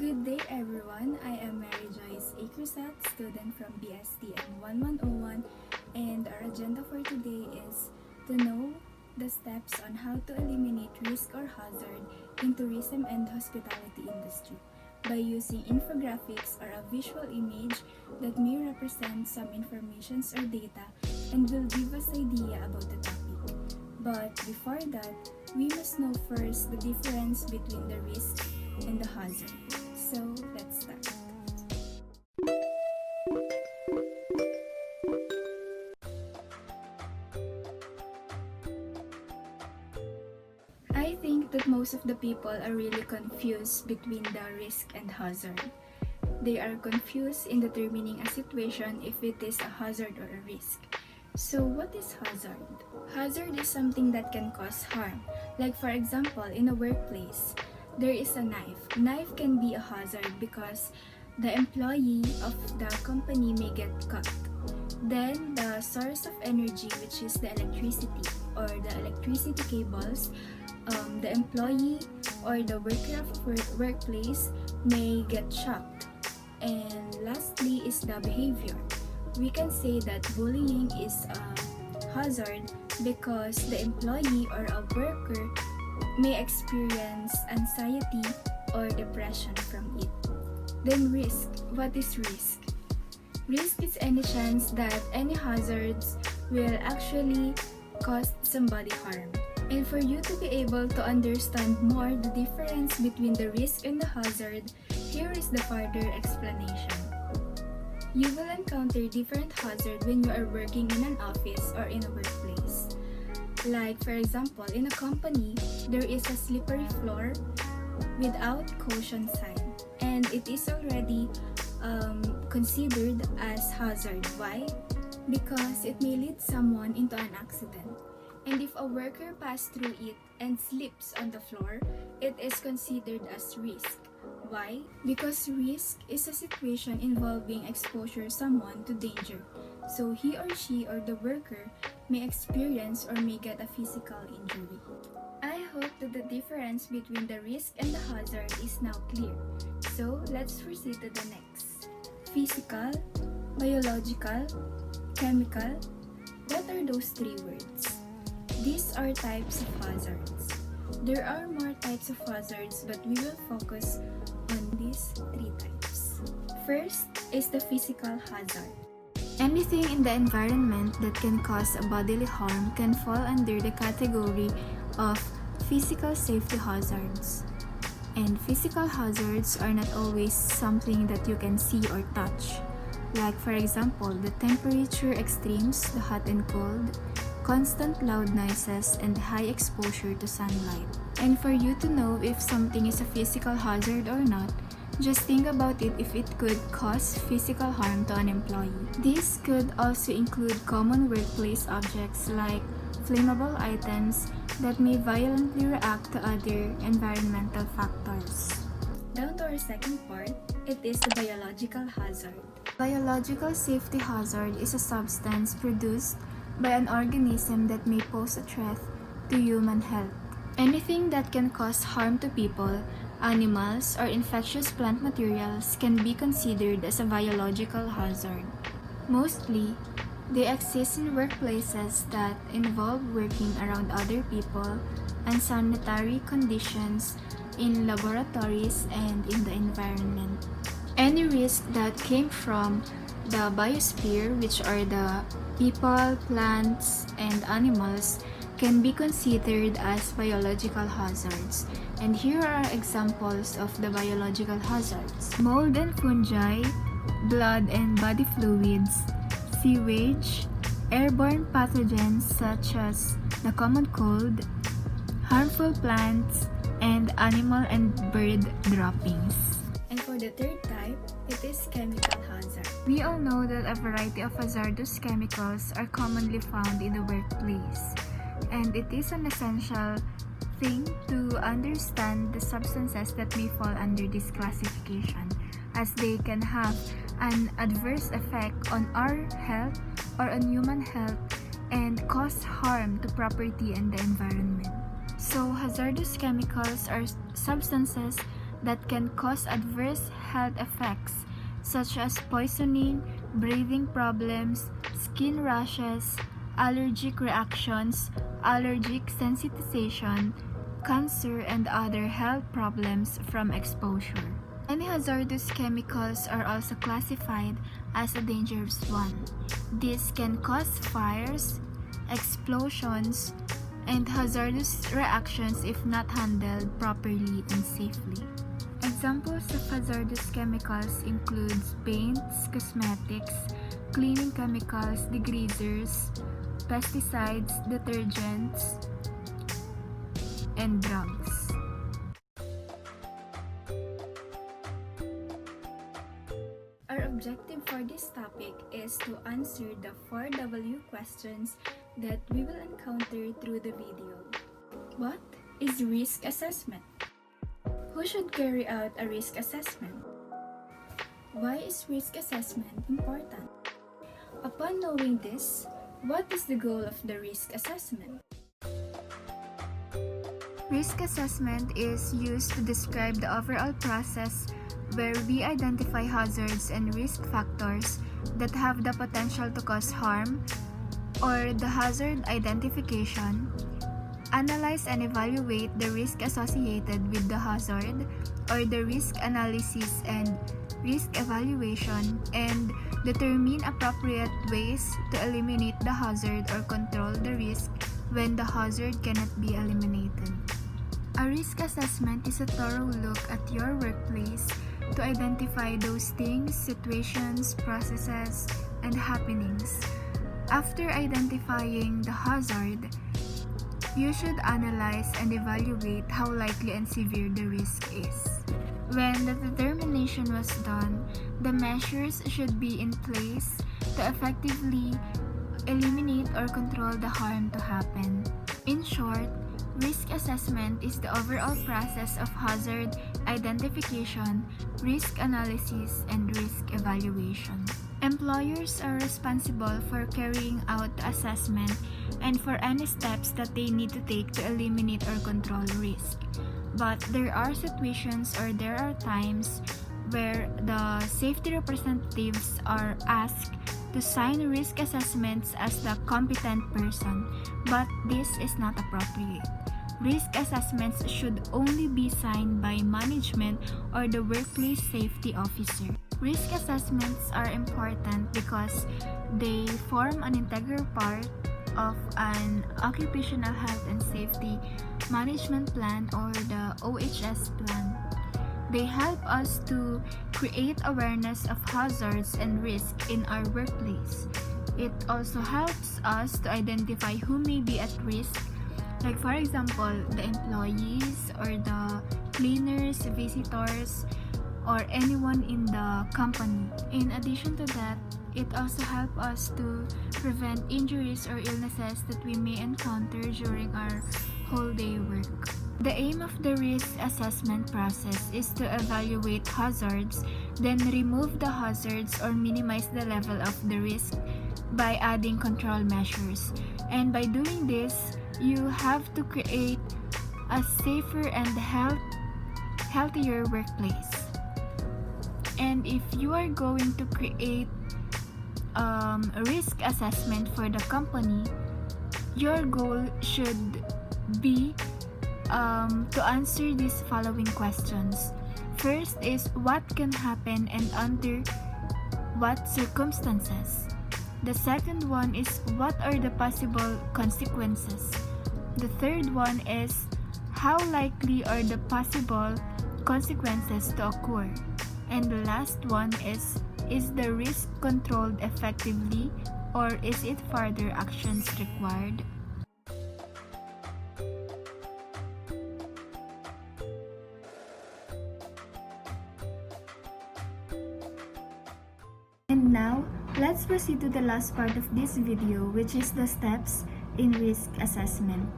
Good day everyone, I am Mary Joyce, a Cruzat student from BSTM 1101, and our agenda for today is to know the steps on how to eliminate risk or hazard in tourism and hospitality industry by using infographics or a visual image that may represent some information or data and will give us idea about the topic. But before that, we must know first the difference between the risk and the hazard. So let's start. I think that most of the people are really confused between the risk and hazard. They are confused in determining a situation if it is a hazard or a risk. So what is hazard? Hazard is something that can cause harm. Like for example, in a workplace, there is a knife. Knife can be a hazard because the employee of the company may get cut. Then the source of energy, which is the electricity or the electricity cables, the employee or the worker of workplace may get shocked. And lastly is the behavior. We can say that bullying is a hazard because the employee or a worker may experience anxiety or depression from it. Then risk. What is risk? Risk is any chance that any hazards will actually cause somebody harm. And for you to be able to understand more the difference between the risk and the hazard, here is the further explanation. You will encounter different hazards when you are working in an office or in a workplace. Like for example, in a company, there is a slippery floor without caution sign, and it is already considered as hazard. Why? Because it may lead someone into an accident. And if a worker passes through it and slips on the floor, it is considered as risk. Why? Because risk is a situation involving exposure someone to danger. So he or she or the worker may experience or may get a physical injury. I hope that the difference between the risk and the hazard is now clear. So let's proceed to the next. Physical, biological, chemical. What are those three words? These are types of hazards. There are more types of hazards, but we will focus on these three types. First is the physical hazard. Anything in the environment that can cause a bodily harm can fall under the category of physical safety hazards. And physical hazards are not always something that you can see or touch. Like for example, the temperature extremes, the hot and cold, constant loud noises, and high exposure to sunlight. And for you to know if something is a physical hazard or not, just think about it if it could cause physical harm to an employee. This could also include common workplace objects like flammable items that may violently react to other environmental factors. Down to our second part, it is the biological hazard. Biological safety hazard is a substance produced by an organism that may pose a threat to human health. Anything that can cause harm to people, animals, or infectious plant materials can be considered as a biological hazard. Mostly, they exist in workplaces that involve working around other people, unsanitary conditions, in laboratories, and in the environment. Any risk that came from the biosphere, which are the people, plants, and animals, can be considered as biological hazards. And here are examples of the biological hazards: mold and fungi, blood and body fluids, sewage, airborne pathogens such as the common cold, harmful plants, and animal and bird droppings. And for the third type, it is chemical hazard. We all know that a variety of hazardous chemicals are commonly found in the workplace, and it is an essential thing to understand the substances that may fall under this classification, as they can have an adverse effect on our health or on human health and cause harm to property and the environment. So hazardous chemicals are substances that can cause adverse health effects such as poisoning, breathing problems, skin rashes, allergic reactions, allergic sensitization, cancer, and other health problems from exposure. Many hazardous chemicals are also classified as a dangerous one. This can cause fires, explosions, and hazardous reactions if not handled properly and safely. Examples of hazardous chemicals include paints, cosmetics, cleaning chemicals, degreasers, pesticides, detergents, and drugs. Our objective for this topic is to answer the 4W questions that we will encounter through the video. What is risk assessment? Who should carry out a risk assessment? Why is risk assessment important? Upon knowing this, what is the goal of the risk assessment? Risk assessment is used to describe the overall process where we identify hazards and risk factors that have the potential to cause harm, or the hazard identification, analyze and evaluate the risk associated with the hazard, or the risk analysis and risk evaluation, and determine appropriate ways to eliminate the hazard or control the risk when the hazard cannot be eliminated. A risk assessment is a thorough look at your workplace to identify those things, situations, processes, and happenings. After identifying the hazard, you should analyze and evaluate how likely and severe the risk is. When the determination was done, the measures should be in place to effectively eliminate or control the harm to happen. In short, risk assessment is the overall process of hazard identification, risk analysis, and risk evaluation. Employers are responsible for carrying out the assessment and for any steps that they need to take to eliminate or control risk. But there are situations or there are times where the safety representatives are asked to sign risk assessments as the competent person, but this is not appropriate. Risk assessments should only be signed by management or the workplace safety officer. Risk assessments are important because they form an integral part of an occupational health and safety management plan, or the OHS plan. They help us to create awareness of hazards and risks in our workplace. It also helps us to identify who may be at risk, like for example, the employees or the cleaners, visitors, or anyone in the company. In addition to that, it also helps us to prevent injuries or illnesses that we may encounter during our whole day work. The aim of the risk assessment process is to evaluate hazards, then remove the hazards or minimize the level of the risk by adding control measures. And by doing this, you have to create a safer and healthier workplace. And if you are going to create a risk assessment for the company, your goal should be to answer these following questions. First is what can happen and under what circumstances. The second one is what are the possible consequences. The third one is how likely are the possible consequences to occur. And the last one is the risk controlled effectively, or is it further actions required? And now, let's proceed to the last part of this video, which is the steps in risk assessment.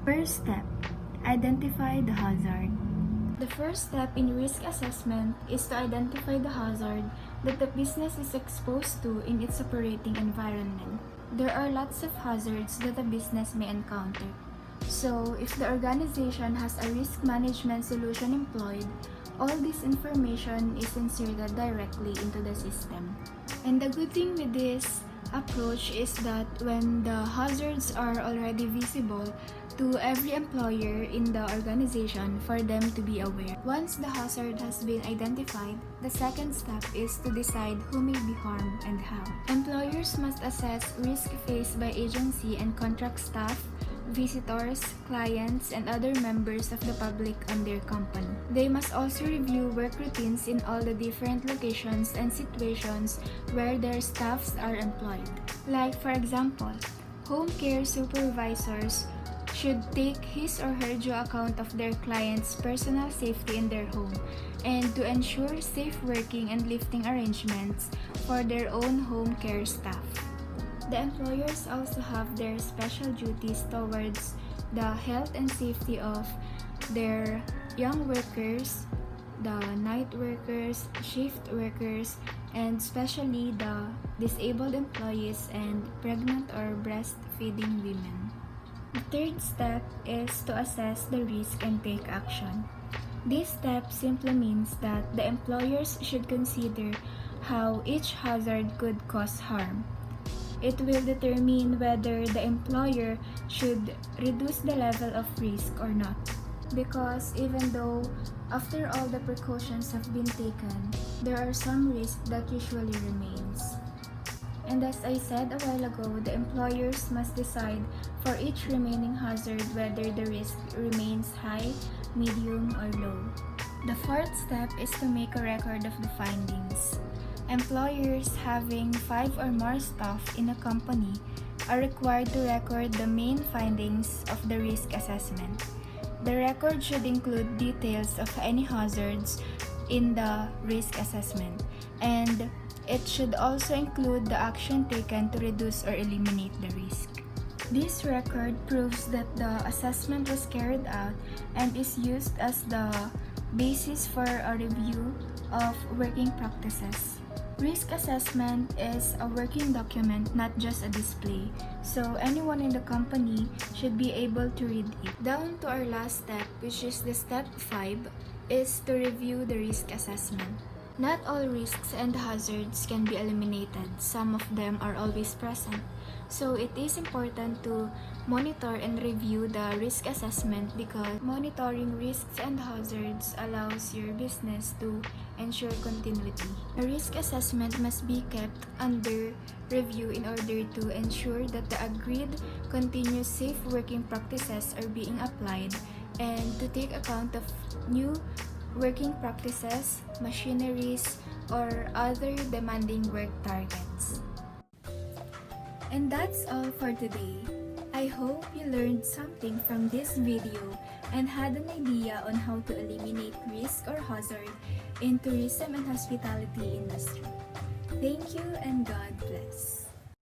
First step, identify the hazard. The first step in risk assessment is to identify the hazard that the business is exposed to in its operating environment. There are lots of hazards that a business may encounter. So, if the organization has a risk management solution employed, all this information is inserted directly into the system. And the good thing with this approach is that when the hazards are already visible to every employer in the organization for them to be aware. Once the hazard has been identified, the second step is to decide who may be harmed and how. Employers must assess risk faced by agency and contract staff, visitors, clients, and other members of the public on their company. They must also review work routines in all the different locations and situations where their staffs are employed. Like for example, home care supervisors should take his or her due account of their clients' personal safety in their home and to ensure safe working and lifting arrangements for their own home care staff. The employers also have their special duties towards the health and safety of their young workers, the night workers, shift workers, and especially the disabled employees and pregnant or breastfeeding women. The third step is to assess the risk and take action. This step simply means that the employers should consider how each hazard could cause harm. It will determine whether the employer should reduce the level of risk or not. Because even though after all the precautions have been taken, there are some risks that usually remains. And as I said a while ago, the employers must decide for each remaining hazard whether the risk remains high, medium, or low. The fourth step is to make a record of the findings. Employers having 5 or more staff in a company are required to record the main findings of the risk assessment. The record should include details of any hazards in the risk assessment, and it should also include the action taken to reduce or eliminate the risk. This record proves that the assessment was carried out and is used as the basis for a review of working practices. Risk assessment is a working document, not just a display, so anyone in the company should be able to read it. Down to our last step, which is the step 5, is to review the risk assessment. Not all risks and hazards can be eliminated. Some of them are always present. So it is important to monitor and review the risk assessment because monitoring risks and hazards allows your business to ensure continuity. A risk assessment must be kept under review in order to ensure that the agreed continuous safe working practices are being applied and to take account of new working practices, machineries, or other demanding work targets. And that's all for today. I hope you learned something from this video and had an idea on how to eliminate risk or hazard in tourism and hospitality industry. Thank you and God bless.